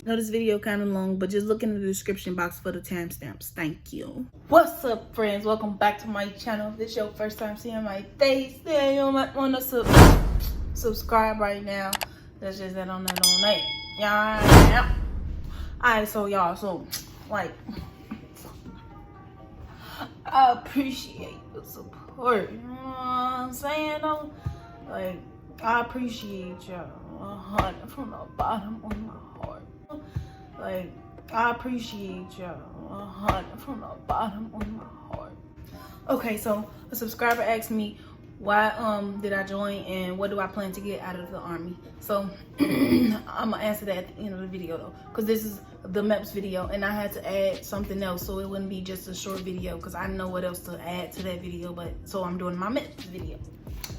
I know this video kind of long, but just look in the description box for the timestamps. Thank you. What's up, friends? Welcome back to my channel. If this is your first time seeing my face, then you might want to subscribe right now. That's just that on that on that. Yeah. Alright, so y'all, so like, I appreciate the support. You know what I'm saying though? Like, I appreciate y'all 100 from the bottom of my heart. Like, I appreciate y'all 100 from the bottom of my heart. Okay, so a subscriber asked me why did I join and what do I plan to get out of the army. So I'm gonna answer that at the end of the video though, because this is the MEPS video and I had to add something else so it wouldn't be just a short video because I know what else to add to that video, but so I'm doing my MEPS video.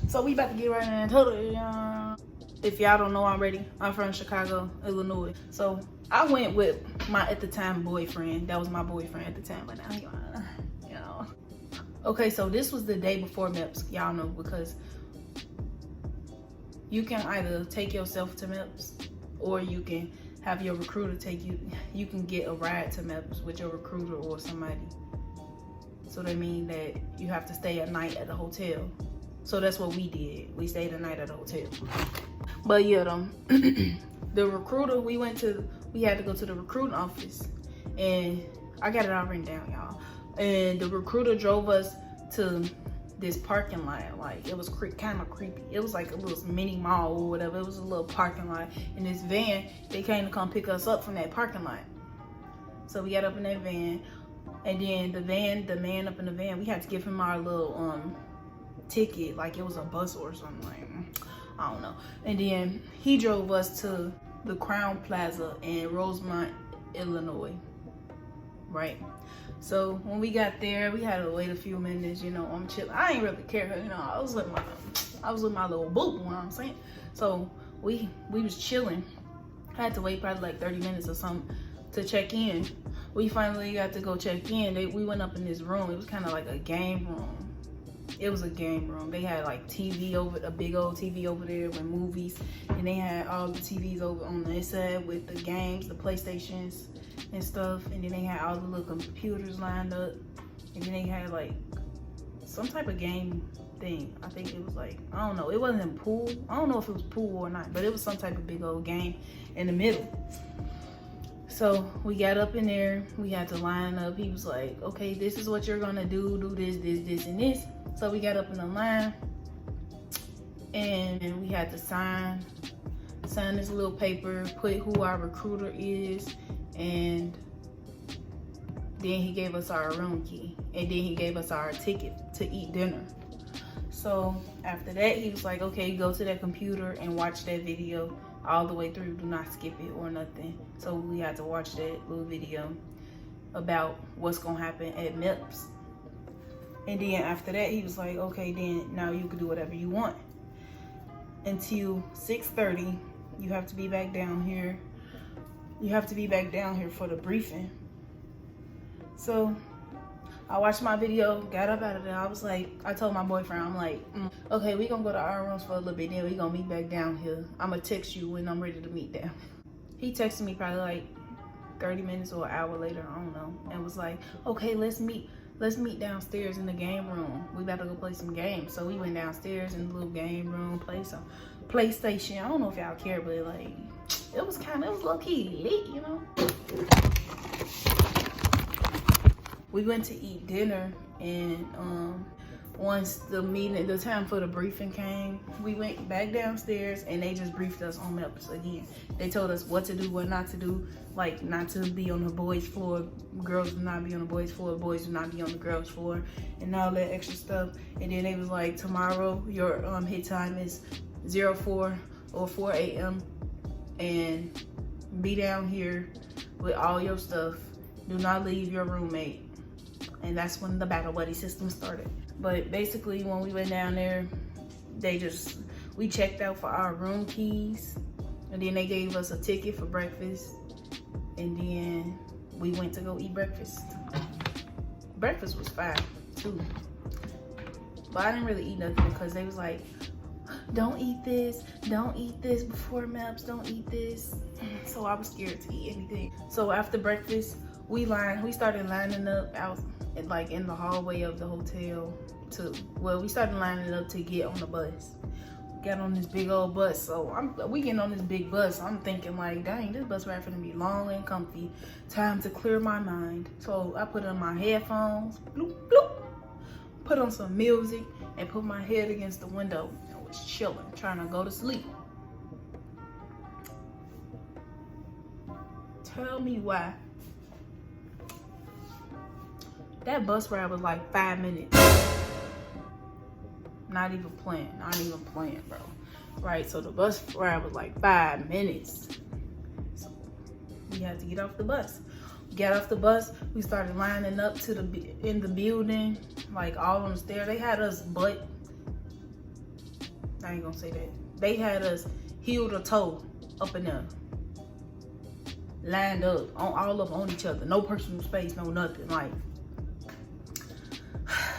So we about to get right into it. If y'all don't know already, I'm from Chicago, Illinois. So I went with my, at the time, boyfriend. That was my boyfriend at the time, but now, you know. Okay, so this was the day before MEPS, y'all know, because you can either take yourself to MEPS or you can have your recruiter take you. You can get a ride to MEPS with your recruiter or somebody. So that means that you have to stay a night at the hotel. So that's what we did. We stayed a night at the hotel. But yeah, the recruiter, we had to go to the recruiting office, and I got it all written down, y'all. And the recruiter drove us to this parking lot. Like, it was kind of creepy. It was like a little mini mall or whatever. It was a little parking lot. In this van, they came to come pick us up from that parking lot. So we got up in that van, and then the man up in the van, we had to give him our little ticket, like it was a bus or something. Like, I don't know. And then he drove us to the Crown Plaza in Rosemont, Illinois. Right? So when we got there, we had to wait a few minutes, you know, I'm chilling. I ain't really care, you know, I was with my little boo, you know what I'm saying? So we was chilling. I had to wait probably like 30 minutes or something to check in. We finally got to go check in. We went up in this room. It was kind of like a game room. It was a game room. They had like a big old TV over there with movies, and they had all the TVs over on this side with the games, the PlayStations and stuff, and then they had all the little computers lined up, and then they had like some type of game thing. I think it was like, I don't know, it wasn't pool. I don't know if it was pool or not, but it was some type of big old game in the middle. So we got up in there, we had to line up. He was like, okay, this is what you're gonna do this, and this. So we got up in the line, and we had to sign this little paper, put who our recruiter is, and then he gave us our room key, and then he gave us our ticket to eat dinner. So after that, he was like, okay, go to that computer and watch that video all the way through. Do not skip it or nothing. So we had to watch that little video about what's gonna happen at MEPS. And then after that, he was like, okay, then now you can do whatever you want. Until 6:30, you have to be back down here. You have to be back down here for the briefing. So I watched my video, got up out of there. I was like, I told my boyfriend, I'm like, okay, we gonna go to our rooms for a little bit, then we gonna meet back down here. I'm gonna text you when I'm ready to meet them. He texted me probably like 30 minutes or an hour later, I don't know, and was like, okay, let's meet downstairs in the game room. We about to go play some games. So we went downstairs in the little game room, play some PlayStation. I don't know if y'all care, but like, it was low-key lit, you know? We went to eat dinner, and once the time for the briefing came, we went back downstairs and they just briefed us on MEPS again. They told us what to do, what not to do, like not to be on the boys' floor, girls do not be on the boys' floor, boys do not be on the girls' floor, and all that extra stuff. And then they was like, tomorrow your hit time is 04 or 4 a.m. and be down here with all your stuff. Do not leave your roommate. And that's when the battle buddy system started. But basically, when we went down there, we checked out for our room keys, and then they gave us a ticket for breakfast, and then we went to go eat breakfast. Breakfast was fine too, but I didn't really eat nothing because they was like, don't eat this before MEPS, don't eat this. So I was scared to eat anything. So after breakfast, we started lining up out like in the hallway of the hotel we started lining up to get on the bus. Got on this big old bus. So we getting on this big bus. I'm thinking like, dang, this bus ride finna be long and comfy. Time to clear my mind. So I put on my headphones, bloop, bloop, put on some music and put my head against the window. I was chilling, trying to go to sleep. Tell me why. That bus ride was like 5 minutes. Not even playing, bro. Right, so the bus ride was like 5 minutes. So we had to get off the bus. Get off the bus, we started lining up in the building, like all on the stairs. They had us I ain't gonna say that. They had us heel to toe up in there. Lined up, all up on each other. No personal space, no nothing. Like,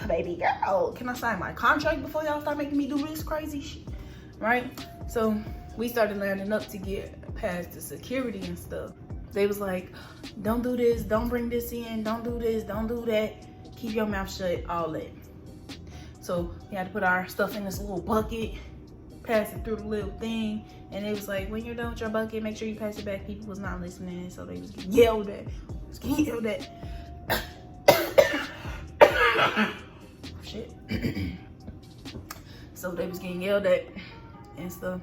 baby girl, can I sign my contract before y'all start making me do this crazy shit? Right? So we started lining up to get past the security and stuff. They was like, don't do this, don't bring this in, don't do this, don't do that. Keep your mouth shut, all that. So we had to put our stuff in this little bucket, pass it through the little thing, and it was like, when you're done with your bucket, make sure you pass it back. People was not listening, so they was getting yelled at. Shit. So they was getting yelled at and stuff.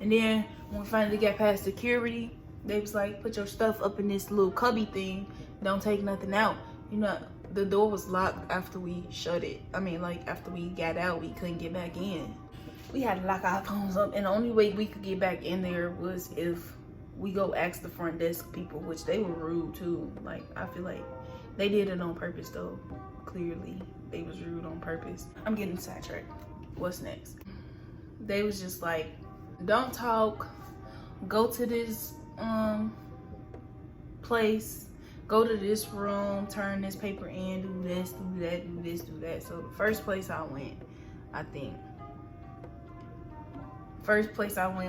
And then when we finally got past security, they was like, put your stuff up in this little cubby thing. Don't take nothing out. You know, the door was locked after we shut it. I mean, like after we got out, we couldn't get back in. We had to lock our phones up, and the only way we could get back in there was if we go ask the front desk people, which they were rude too. Like, I feel like they did it on purpose though. Clearly, they was rude on purpose. I'm getting sidetracked. What's next? They was just like, don't talk, go to this place, go to this room, turn this paper in, do this, do that, do this, do that. So the first place I went,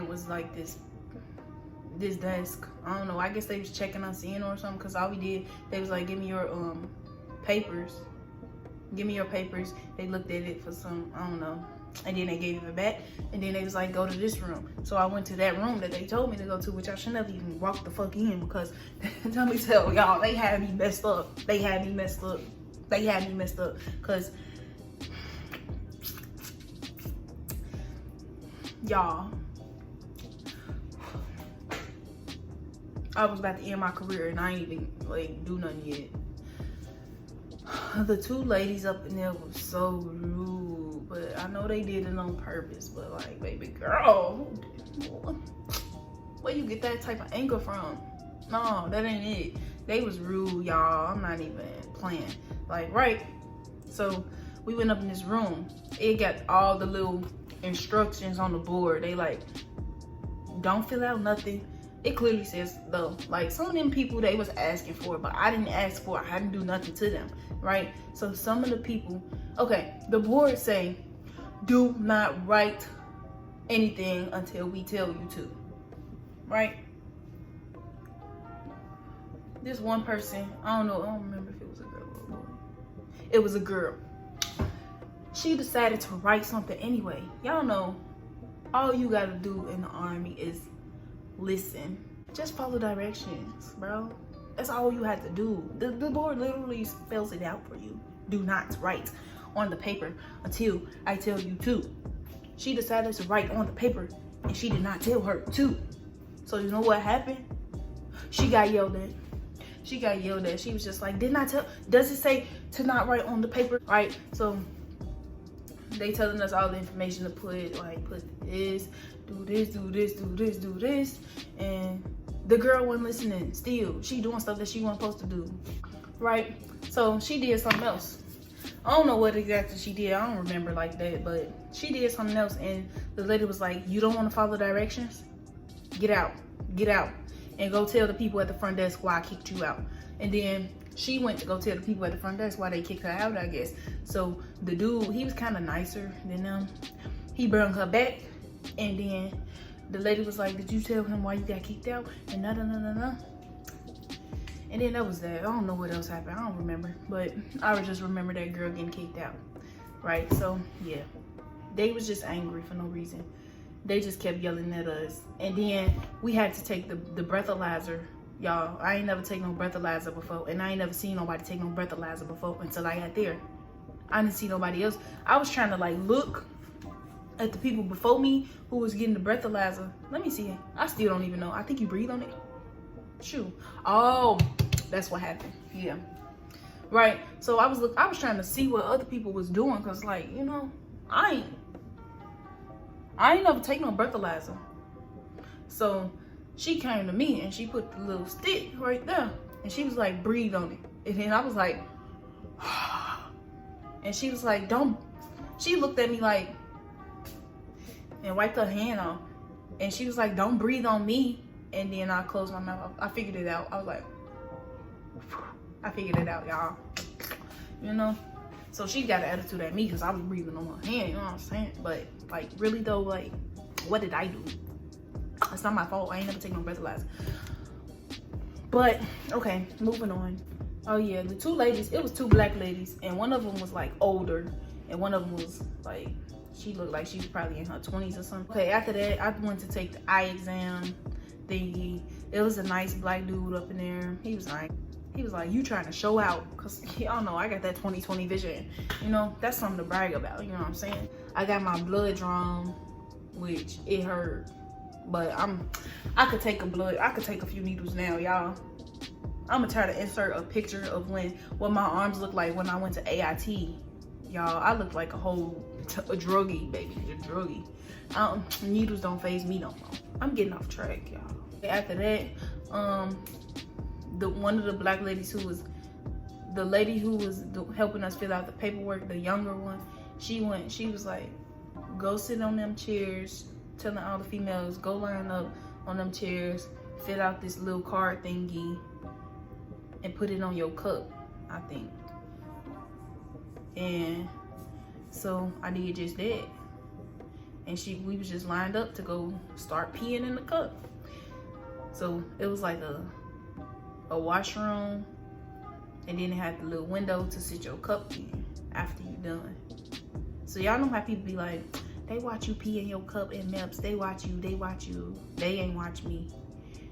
was like this desk. I don't know, I guess they was checking us in or something, because all we did, they was like, give me your papers. Give me your papers. They looked at it for some, I don't know, and then they gave it back, and then they was like, go to this room. So I went to that room that they told me to go to, which I should never even walk the fuck in, because let me tell y'all, they had me messed up, because y'all, I was about to end my career and I ain't even like do nothing yet. The two ladies up in there were so rude, but I know they did it on purpose. But like, baby girl, where you get that type of anger from? No, that ain't it. They was rude, y'all. I'm not even playing. Like, right? So we went up in this room. It got all the little instructions on the board. They like, don't fill out nothing. It clearly says though, like some of them people, they was asking for it, but I didn't ask for it. I didn't do nothing to them, right? So some of the people, okay, the board say, do not write anything until we tell you to, right? This one person, I don't remember if it was a girl or a boy. It was a girl. She decided to write something anyway. Y'all know, all you gotta do in the Army is listen. Just follow directions, bro. That's all you have to do. The board literally spells it out for you. Do not write on the paper until I tell you to. She decided to write on the paper and she did not tell her to. So you know what happened? She got yelled at. She was just like, didn't I tell? Does it say to not write on the paper? Right? So they telling us all the information to put, like put this, do this, do this, do this, do this. And the girl wasn't listening still. She doing stuff that she wasn't supposed to do, right? So she did something else. I don't know what exactly she did. I don't remember like that, but she did something else. And the lady was like, you don't want to follow directions? Get out, and go tell the people at the front desk why I kicked you out. And then she went to go tell the people at the front desk why they kicked her out, I guess. So the dude, he was kind of nicer than them. He brought her back And then the lady was like, did you tell him why you got kicked out? And no. And then that was that. I don't know what else happened. I don't remember. But I would just remember that girl getting kicked out. Right? So, yeah. They was just angry for no reason. They just kept yelling at us. And then we had to take the breathalyzer. Y'all, I ain't never taken no breathalyzer before. And I ain't never seen nobody take no breathalyzer before until I got there. I didn't see nobody else. I was trying to like look at the people before me who was getting the breathalyzer. Let me see. I still don't even know. I think you breathe on it. Shoot. Oh, that's what happened. Yeah. Right. So I was trying to see what other people was doing, cause like, you know, I ain't never taken no breathalyzer. So she came to me and she put the little stick right there and she was like, breathe on it. And then I was like, and she was like, don't. She looked at me like and wiped her hand off, and she was like, don't breathe on me. And then I closed my mouth. I figured it out. I was like, I figured it out, y'all. You know? So she got an attitude at me because I was breathing on her hand, you know what I'm saying? But like, really though, like, what did I do? It's not my fault. I ain't never taken no breathalyzer. But, okay, moving on. Oh yeah, the two ladies, it was two black ladies, and one of them was like older, and one of them was like, she looked like she was probably in her 20s or something. Okay, after that, I went to take the eye exam thingy. It was a nice black dude up in there. He was like, you trying to show out, cause y'all know I got that 20/20 vision. You know, that's something to brag about, you know what I'm saying? I got my blood drawn, which it hurt, but I could take a few needles now, y'all. I'm gonna try to insert a picture of what my arms looked like when I went to AIT. Y'all, I looked like a druggie, baby, a druggie. Needles don't faze me no more. I'm getting off track, y'all. After that, one of the black ladies who was helping us fill out the paperwork, the younger one, she was like, go sit on them chairs, telling all the females, go line up on them chairs, fill out this little card thingy, and put it on your cup, I think. And so I did just that. And we was just lined up to go start peeing in the cup. So it was like a washroom, and then it had the little window to sit your cup in after you done. So y'all know how people be like, they watch you pee in your cup in MEPS, they watch you. They ain't watch me.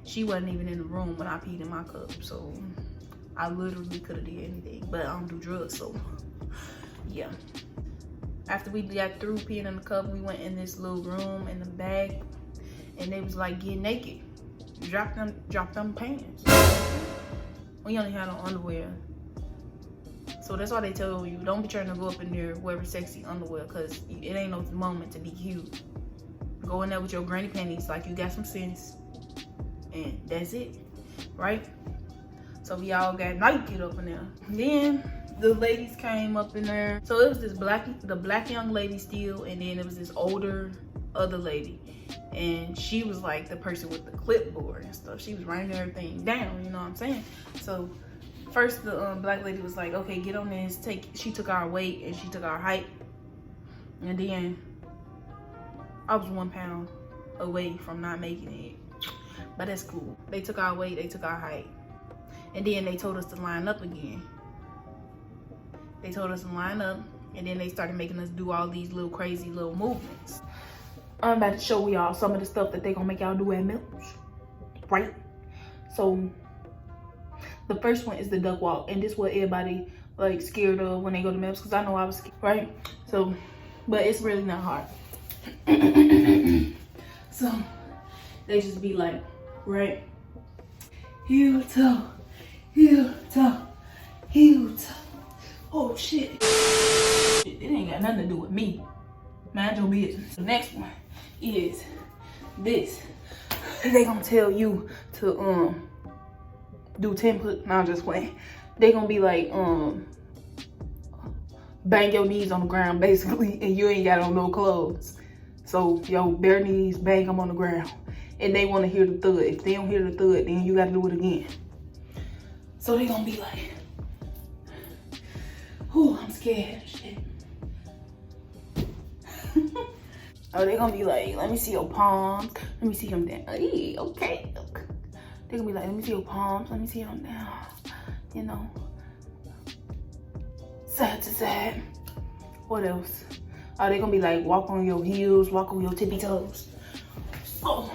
She wasn't even in the room when I peed in my cup, so I literally could have did anything, but I don't do drugs, so yeah. After we got through peeing in the cup, we went in this little room in the back, and they was like, get naked. Drop them pants. We only had on underwear. So that's why they tell you, don't be trying to go up in there wearing sexy underwear, because it ain't no moment to be cute. Go in there with your granny panties like you got some sense, and that's it, right? So we all got naked up in there. Then the ladies came up in there. So it was the black young lady still, and then it was this older other lady. And she was like the person with the clipboard and stuff. She was writing everything down, you know what I'm saying? So first the black lady was like, okay, get on this. She took our weight and she took our height. And then I was 1 pound away from not making it. But that's cool. They took our weight, they took our height. And then they told us to line up again. They told us to line up, and then they started making us do all these little crazy little movements. I'm about to show y'all some of the stuff that they gonna make y'all do at MEPS, right? So the first one is the duck walk, and this is what everybody like scared of when they go to MEPS, because I know I was scared, right? So, but it's really not hard. So they just be like, right, heel toe, heel toe, heel toe. Oh shit. It ain't got nothing to do with me. Mind your business. The next one is this. They gonna tell you to do 10 put. Nah, I'm just playing. They gonna be like bang your knees on the ground basically, and you ain't got on no clothes. So your bare knees, bang them on the ground, and they want to hear the thud. If they don't hear the thud, then you got to do it again. So they gonna be like, "Ooh, I'm scared." Shit. Oh, they're gonna be like, let me see your palms. Let me see them down. Hey, okay. They're gonna be like, let me see your palms. Let me see them down. You know, side to side. What else? Oh, they're gonna be like, walk on your heels, walk on your tippy toes. Oh.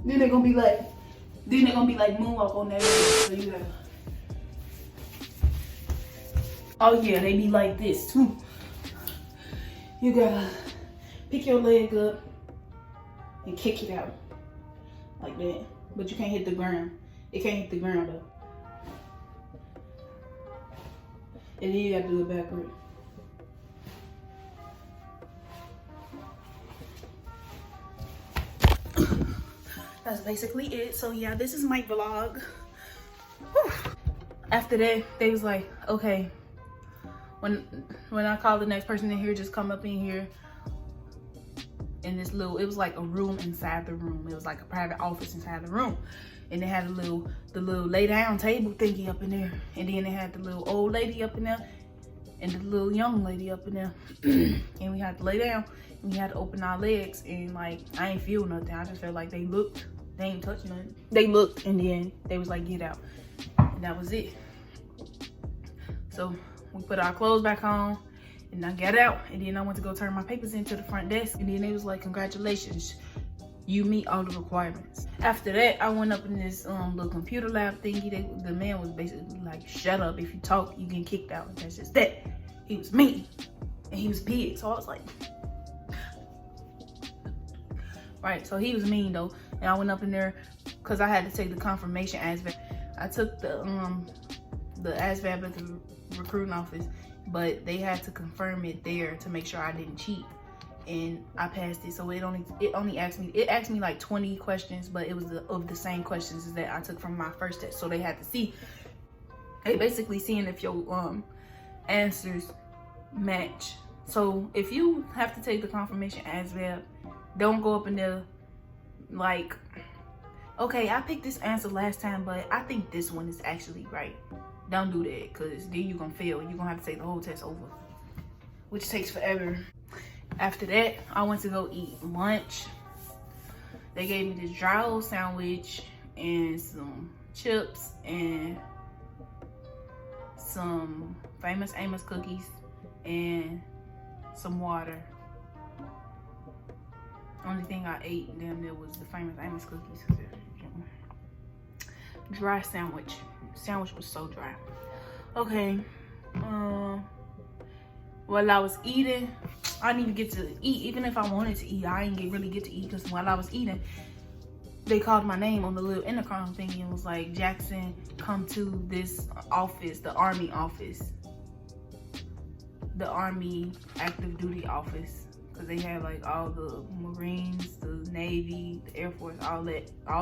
Then they're gonna be like, moonwalk on that. So you gotta. Oh yeah, they be like this too. You gotta pick your leg up and kick it out like that. But you can't hit the ground. It can't hit the ground though. And then you gotta do it backward. That's basically it. So yeah, this is my vlog. Whew. After that, they was like, okay, when I call the next person in here, just come up in here in this little, it was like a room inside the room. It was like a private office inside the room. And they had the little lay down table thingy up in there. And then they had the little old lady up in there and the little young lady up in there. And we had to lay down and we had to open our legs, and like, I ain't feel nothing. I just felt like they looked, they ain't touch nothing. They looked and then they was like, get out. And that was it. So we put our clothes back on and I got out, and then I went to go turn my papers into the front desk, and then they was like, congratulations, you meet all the requirements. After that, I went up in this little computer lab thingy. The man was basically like, shut up, if you talk, you get kicked out. And that's just that. He was mean and he was big. So I was like, right, so he was mean though. And I went up in there because I had to take the confirmation ASVAB. I took the ASVAB at the recruiting office, but they had to confirm it there to make sure I didn't cheat, and I passed it. So it only asked me like 20 questions, but it was of the same questions as that I took from my first test. So they had to see, they basically seeing if your answers match. So if you have to take the confirmation ASVAB, don't go up in there like, okay, I picked this answer last time, but I think this one is actually right. Don't do that, because then you're gonna fail. You're gonna have to take the whole test over, which takes forever. After that, I went to go eat lunch. They gave me this dry old sandwich and some chips and some Famous Amos cookies and some water. Only thing I ate damn near was the Famous Amos cookies. Dry sandwich. Sandwich was so dry. Okay. While I was eating, I didn't even get to eat. Even if I wanted to eat, I didn't really get to eat, because while I was eating, they called my name on the little intercom thing and was like, Jackson, come to this office, the Army office. The Army active duty office. Because they had like all the Marines, the Navy, the Air Force, all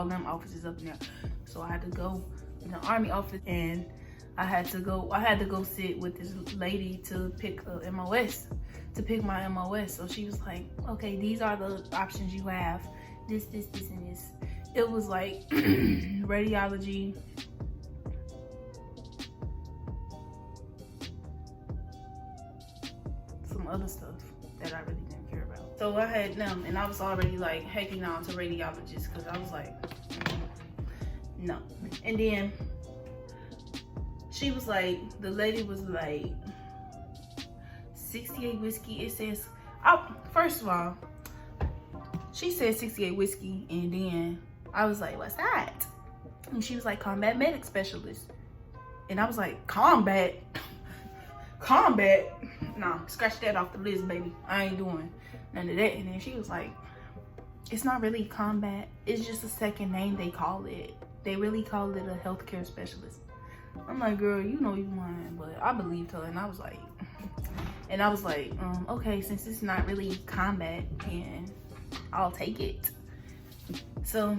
them offices up in there. So I had to go in the Army office, and I had to go sit with this lady to pick a MOS, to pick my MOS. So she was like, okay, these are the options you have. This, and this. It was like radiology, some other stuff that I really didn't care about. So I had them, and I was already like hacking on to radiologists, because I was like, no. And then she was like, the lady was like, 68 whiskey. It says, oh, first of all, she said 68 whiskey, and then I was like, what's that? And she was like, combat medic specialist. And I was like, combat? Nah, scratch that off the list, baby. I ain't doing none of that. And then she was like, it's not really combat. It's just a second name they call it. They really call it a healthcare specialist. I'm like, girl, you know you lying, but I believed her. And I was like, okay, since it's not really combat, then I'll take it. So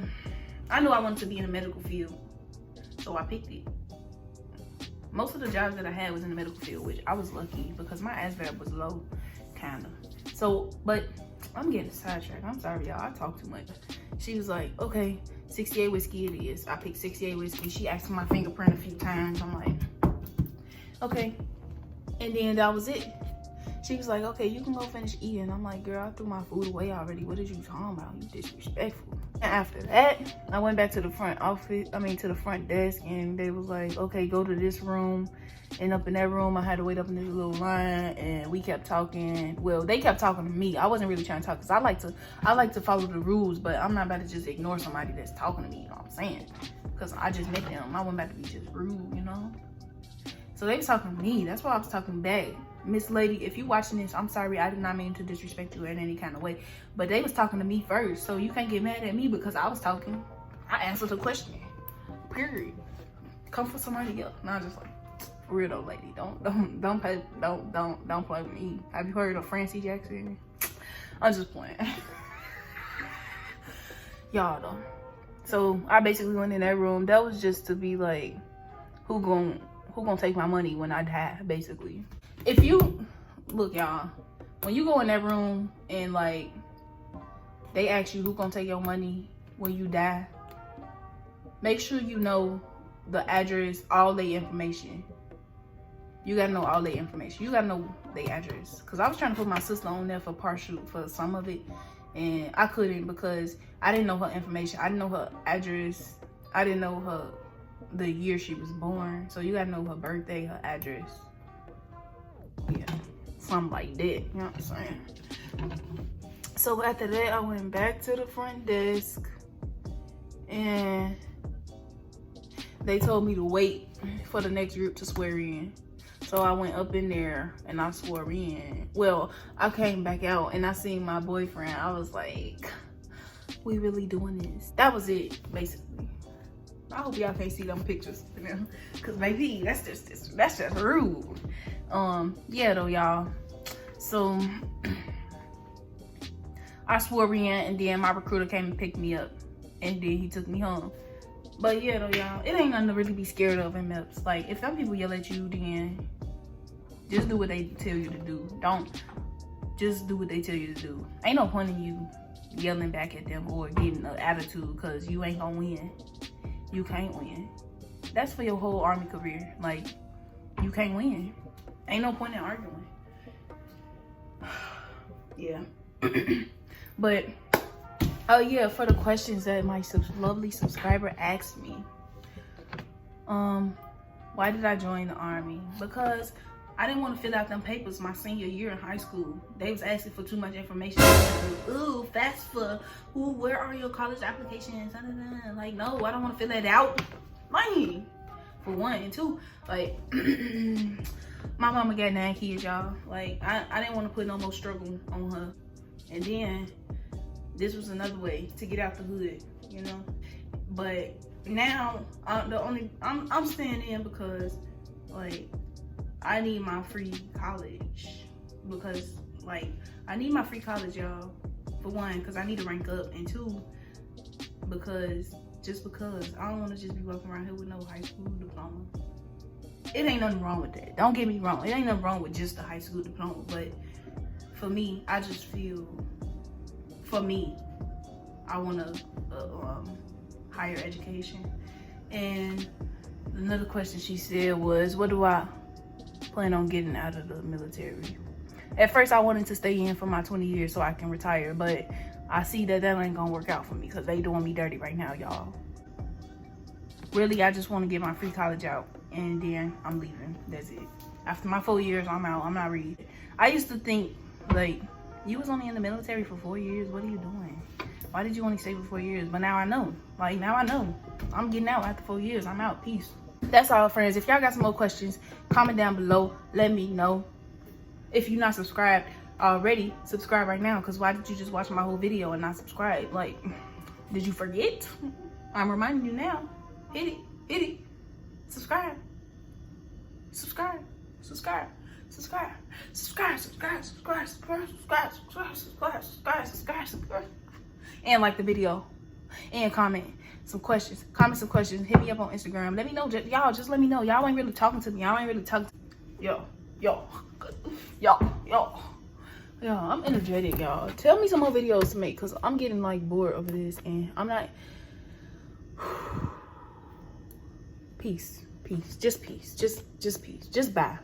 I knew I wanted to be in the medical field, so I picked it. Most of the jobs that I had was in the medical field, which I was lucky because my ASVAB was low, kinda. So, but I'm getting sidetracked. I'm sorry, y'all. I talk too much. She was like, okay, 68 whiskey it is. I picked 68 whiskey. She asked for my fingerprint a few times. I'm like, okay. And then that was it. She was like, okay, you can go finish eating. I'm like, girl, I threw my food away already. What is you talking about? You disrespectful. And after that, I went back to the front office, to the front desk, and they was like, okay, go to this room. And up in that room, I had to wait up in this little line, and we kept talking. Well, they kept talking to me. I wasn't really trying to talk, because I like to follow the rules, but I'm not about to just ignore somebody that's talking to me, you know what I'm saying? Because I just met them. I wasn't about to be just rude, you know? So they was talking to me. That's why I was talking back. Miss Lady, if you watching this, I'm sorry. I did not mean to disrespect you in any kind of way. But they was talking to me first. So you can't get mad at me because I was talking. I answered the question. Period. Come for somebody else. Not just like, for real though, lady. Don't play with me. Have you heard of Francie Jackson? I'm just playing. Y'all though. So I basically went in that room. That was just to be like, who gonna take my money when I die, basically. If you look, y'all, when you go in that room and like they ask you who gonna take your money when you die, make sure you know the address, all their information. You gotta know all their information. You gotta know their address. Cause I was trying to put my sister on there for some of it, and I couldn't because I didn't know her information. I didn't know her address. I didn't know the year she was born. So you gotta know her birthday, her address. Yeah, something like that, you know what I'm saying? So after that, I went back to the front desk and they told me to wait for the next group to swear in. So I went up in there and I swore in. Well, I came back out and I seen my boyfriend. I was like, we really doing this? That was it, basically. I hope y'all can't see them pictures, you know? Cause baby, that's just rude. Yeah though, y'all. So I swore in, and then my recruiter came and picked me up, and then he took me home. But yeah though, y'all, it ain't nothing to really be scared of in MEPS. Like, if some people yell at you, then just do what they tell you to do. Just do what they tell you to do. Ain't no point in you yelling back at them or getting an attitude, because you ain't gonna win. You can't win. That's for your whole Army career. Like, you can't win. Ain't no point in arguing. Yeah. But, oh yeah, for the questions that my lovely subscriber asked me. Why did I join the Army? Because I didn't want to fill out them papers my senior year in high school. They was asking for too much information. Ooh, FAFSA. Ooh, where are your college applications? Like, no, I don't want to fill that out. Money, for one. And two, like, my mama got 9 kids, y'all. Like, I didn't want to put no more struggle on her. And then this was another way to get out the hood, you know. But now I'm staying in because, like, I need my free college. Because, like, I need my free college, y'all. For one, because I need to rank up, and two, because I don't want to just be walking around here with no high school diploma. It ain't nothing wrong with that. Don't get me wrong. It ain't nothing wrong with just the high school diploma. But for me, I just feel, for me, I want a higher education. And another question she said was, what do I plan on getting out of the military? At first, I wanted to stay in for my 20 years so I can retire, but I see that ain't gonna work out for me because they doing me dirty right now, y'all. Really, I just want to get my free college out, and then I'm leaving. That's it. After my 4 years, I'm out. I'm not reading. I used to think, like, you was only in the military for 4 years. What are you doing? Why did you only stay for 4 years? But now I know. Like, now I know. I'm getting out after 4 years. I'm out. Peace. That's all, friends. If y'all got some more questions, comment down below. Let me know. If you're not subscribed already, subscribe right now. Because why did you just watch my whole video and not subscribe? Like, did you forget? I'm reminding you now. Hit it. Hit it. Subscribe. Subscribe. Subscribe. Subscribe. Subscribe. Subscribe. Subscribe. Subscribe. Subscribe. Subscribe. Subscribe. Subscribe. Subscribe. Subscribe. And like the video. And comment some questions. Comment some questions. Hit me up on Instagram. Let me know. Y'all, just let me know. Y'all ain't really talking to me. Y'all ain't really talking to me. Yo, I'm energetic, y'all. Tell me some more videos to make, because I'm getting like bored over this, and I'm not, Peace. Peace. Just peace. Just peace. Just bye.